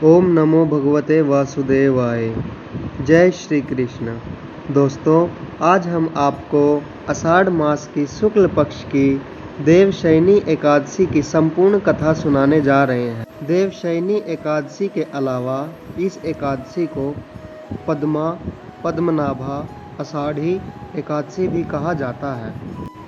ओम नमो भगवते वासुदेवाय। जय श्री कृष्ण। दोस्तों, आज हम आपको आषाढ़ मास की शुक्ल पक्ष की देवशयनी एकादशी की संपूर्ण कथा सुनाने जा रहे हैं। देवशयनी एकादशी के अलावा इस एकादशी को पद्मा, पद्मनाभा, आषाढ़ी एकादशी भी कहा जाता है।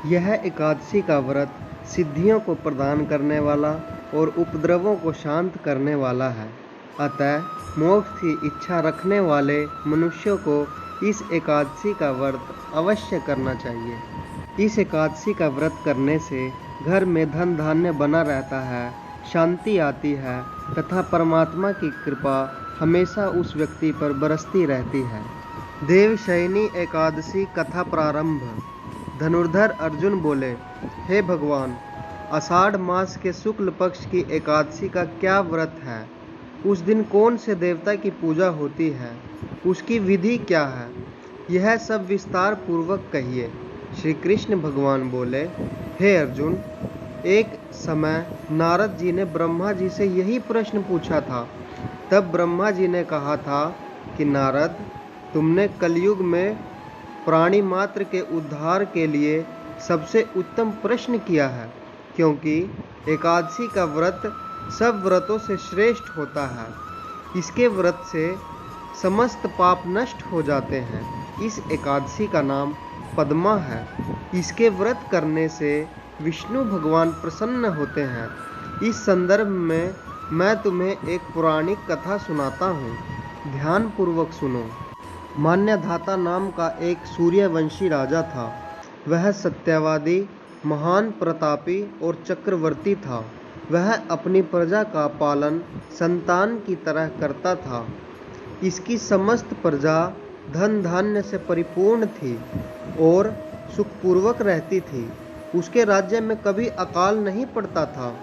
यह एकादशी का व्रत सिद्धियों को प्रदान करने वाला और उपद्रवों को शांत करने वाला है। अतः मोक्ष की इच्छा रखने वाले मनुष्यों को इस एकादशी का व्रत अवश्य करना चाहिए। इस एकादशी का व्रत करने से घर में धन धान्य बना रहता है, शांति आती है तथा परमात्मा की कृपा हमेशा उस व्यक्ति पर बरसती रहती है। देवशयनी एकादशी कथा प्रारंभ। धनुर्धर अर्जुन बोले, हे भगवान, आषाढ़ मास के शुक्ल पक्ष की एकादशी का क्या व्रत है? उस दिन कौन से देवता की पूजा होती है? उसकी विधि क्या है? यह सब विस्तार पूर्वक कहिए। श्री कृष्ण भगवान बोले, हे अर्जुन, एक समय नारद जी ने ब्रह्मा जी से यही प्रश्न पूछा था। तब ब्रह्मा जी ने कहा था कि नारद, तुमने कलयुग में प्राणी मात्र के उद्धार के लिए सबसे उत्तम प्रश्न किया है, क्योंकि एकादशी का व्रत सब व्रतों से श्रेष्ठ होता है। इसके व्रत से समस्त पाप नष्ट हो जाते हैं। इस एकादशी का नाम पद्मा है। इसके व्रत करने से विष्णु भगवान प्रसन्न होते हैं। इस संदर्भ में मैं तुम्हें एक पौराणिक कथा सुनाता हूँ। ध्यान पूर्वक सुनो। मान्यधाता नाम का एक सूर्यवंशी राजा था। वह सत्यवादी, महान प्रतापी और चक्रवर्ती था। वह अपनी प्रजा का पालन संतान की तरह करता था। इसकी समस्त प्रजा धन धान्य से परिपूर्ण थी और सुखपूर्वक रहती थी। उसके राज्य में कभी अकाल नहीं पड़ता था,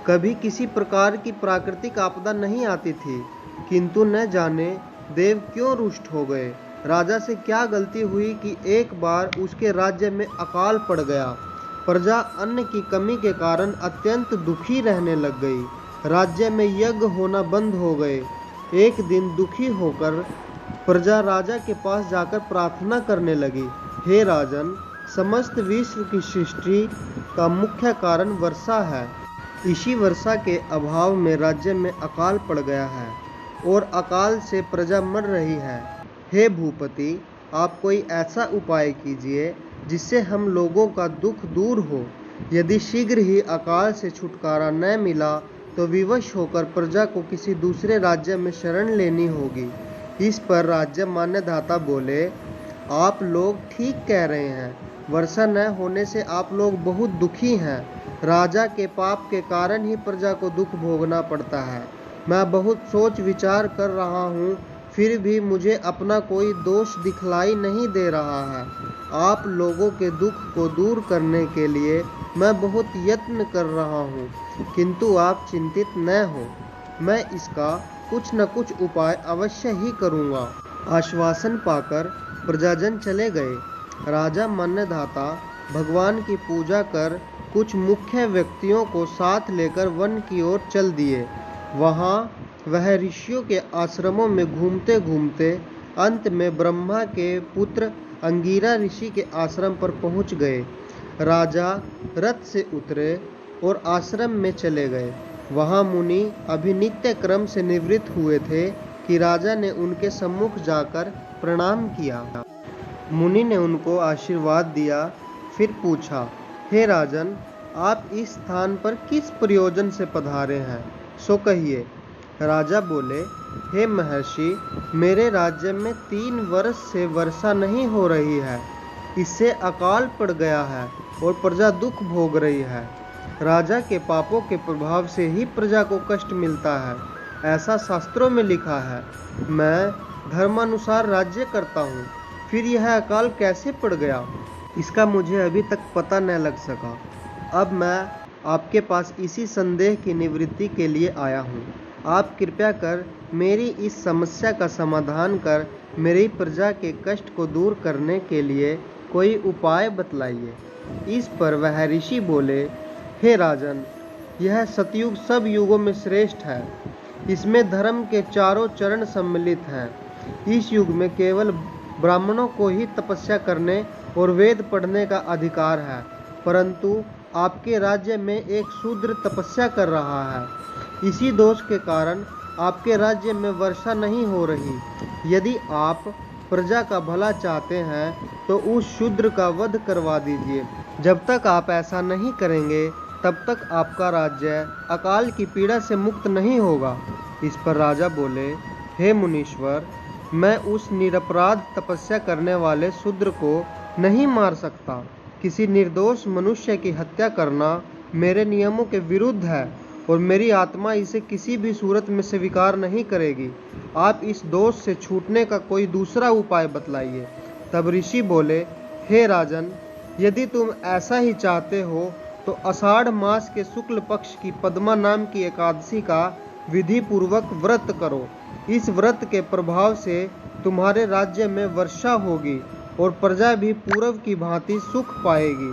कभी किसी प्रकार की प्राकृतिक आपदा नहीं आती थी। किंतु न जाने देव क्यों रुष्ट हो गए। राजा से क्या गलती हुई कि एक बार उसके राज्य में अकाल पड़ गया। प्रजा अन्न की कमी के कारण अत्यंत दुखी रहने लग गई। राज्य में यज्ञ होना बंद हो गए। एक दिन दुखी होकर प्रजा राजा के पास जाकर प्रार्थना करने लगी, हे राजन, समस्त विश्व की सृष्टि का मुख्य कारण वर्षा है। इसी वर्षा के अभाव में राज्य में अकाल पड़ गया है और अकाल से प्रजा मर रही है। हे भूपति, आप कोई ऐसा उपाय कीजिए जिससे हम लोगों का दुख दूर हो। यदि शीघ्र ही अकाल से छुटकारा न मिला तो विवश होकर प्रजा को किसी दूसरे राज्य में शरण लेनी होगी। इस पर राज्य मान्यधाता बोले, आप लोग ठीक कह रहे हैं। वर्षा न होने से आप लोग बहुत दुखी हैं। राजा के पाप के कारण ही प्रजा को दुख भोगना पड़ता है। मैं बहुत सोच विचार कर रहा हूँ, फिर भी मुझे अपना कोई दोष दिखलाई नहीं दे रहा है। आप लोगों के दुख को दूर करने के लिए मैं बहुत यत्न कर रहा हूँ, किंतु आप चिंतित न हो। मैं इसका कुछ न कुछ उपाय अवश्य ही करूँगा। आश्वासन पाकर प्रजाजन चले गए। राजा मान्यधाता भगवान की पूजा कर कुछ मुख्य व्यक्तियों को साथ लेकर वन की ओर चल दिए। वहाँ वह ऋषियों के आश्रमों में घूमते घूमते अंत में ब्रह्मा के पुत्र अंगिरा ऋषि के आश्रम पर पहुँच गए। राजा रथ से उतरे और आश्रम में चले गए। वहाँ मुनि अभी नित्य क्रम से निवृत्त हुए थे कि राजा ने उनके सम्मुख जाकर प्रणाम किया। मुनि ने उनको आशीर्वाद दिया, फिर पूछा, हे राजन, आप इस स्थान पर किस प्रयोजन से पधारे हैं, सो कहिए। राजा बोले, हे महर्षि, मेरे राज्य में 3 वर्ष से वर्षा नहीं हो रही है। इससे अकाल पड़ गया है और प्रजा दुख भोग रही है। राजा के पापों के प्रभाव से ही प्रजा को कष्ट मिलता है, ऐसा शास्त्रों में लिखा है। मैं धर्मानुसार राज्य करता हूँ, फिर यह अकाल कैसे पड़ गया, इसका मुझे अभी तक पता न लग सका। अब मैं आपके पास इसी संदेह की निवृत्ति के लिए आया हूँ। आप कृपया कर मेरी इस समस्या का समाधान कर मेरी प्रजा के कष्ट को दूर करने के लिए कोई उपाय बतलाइए। इस पर वह ऋषि बोले, हे राजन, यह सतयुग सब युगों में श्रेष्ठ है। इसमें धर्म के चारों चरण सम्मिलित हैं। इस युग में केवल ब्राह्मणों को ही तपस्या करने और वेद पढ़ने का अधिकार है, परंतु आपके राज्य में एक शूद्र तपस्या कर रहा है। इसी दोष के कारण आपके राज्य में वर्षा नहीं हो रही। यदि आप प्रजा का भला चाहते हैं तो उस शूद्र का वध करवा दीजिए। जब तक आप ऐसा नहीं करेंगे तब तक आपका राज्य अकाल की पीड़ा से मुक्त नहीं होगा। इस पर राजा बोले, हे मुनीश्वर, मैं उस निरपराध तपस्या करने वाले शूद्र को नहीं मार सकता। किसी निर्दोष मनुष्य की हत्या करना मेरे नियमों के विरुद्ध है और मेरी आत्मा इसे किसी भी सूरत में स्वीकार नहीं करेगी। आप इस दोष से छूटने का कोई दूसरा उपाय बतलाइए। तब ऋषि बोले, हे राजन, यदि तुम ऐसा ही चाहते हो तो आषाढ़ मास के शुक्ल पक्ष की पद्मा नाम की एकादशी का विधि पूर्वक व्रत करो। इस व्रत के प्रभाव से तुम्हारे राज्य में वर्षा होगी और प्रजा भी पूर्व की भांति सुख पाएगी,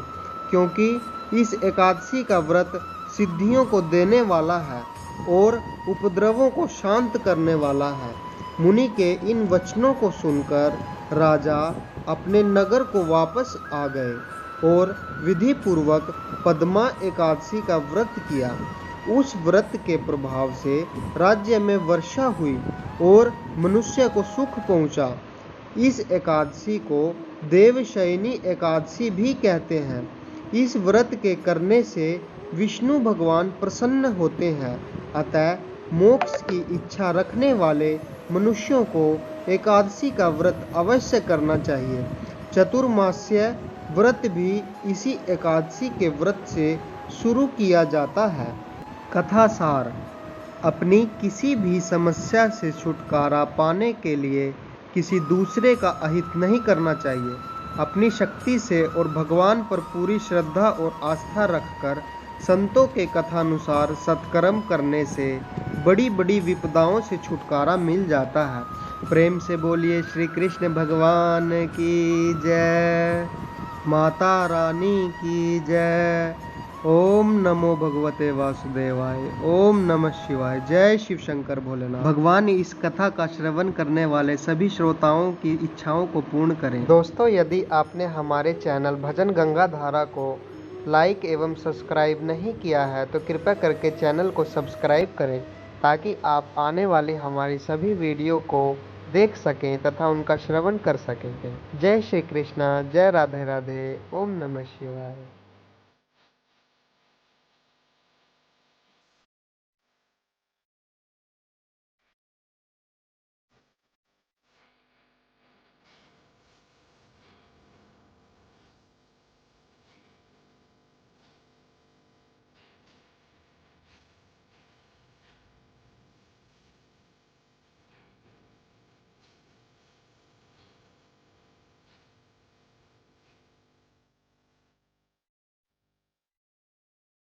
क्योंकि इस एकादशी का व्रत सिद्धियों को देने वाला है और उपद्रवों को शांत करने वाला है। मुनि के इन वचनों को सुनकर राजा अपने नगर को वापस आ गए और विधि पूर्वक पद्मा एकादशी का व्रत किया। उस व्रत के प्रभाव से राज्य में वर्षा हुई और मनुष्य को सुख पहुंचा। इस एकादशी को देवशयनी एकादशी भी कहते हैं। इस व्रत के करने से विष्णु भगवान प्रसन्न होते हैं। अतः मोक्ष की इच्छा रखने वाले मनुष्यों को एकादशी का व्रत अवश्य करना चाहिए। चतुर्मास्य व्रत भी इसी एकादशी के व्रत से शुरू किया जाता है। कथा सार: अपनी किसी भी समस्या से छुटकारा पाने के लिए किसी दूसरे का अहित नहीं करना चाहिए। अपनी शक्ति से और भगवान पर पूरी श्रद्धा और आस्था रखकर संतों के कथानुसार सत्कर्म करने से बड़ी बड़ी विपदाओं से छुटकारा मिल जाता है। प्रेम से बोलिए श्री कृष्ण भगवान की जय, माता रानी की जय। ओम नमो भगवते वासुदेवाय। ओम नमः शिवाय। जय शिव शंकर भोलेनाथ। भगवान इस कथा का श्रवण करने वाले सभी श्रोताओं की इच्छाओं को पूर्ण करें। दोस्तों, यदि आपने हमारे चैनल भजन गंगा धारा को लाइक एवं सब्सक्राइब नहीं किया है तो कृपया करके चैनल को सब्सक्राइब करें, ताकि आप आने वाली हमारी सभी वीडियो को देख सकें तथा उनका श्रवण कर सकें। जय श्री कृष्णा, जय राधे राधे। ओम नमः शिवाय।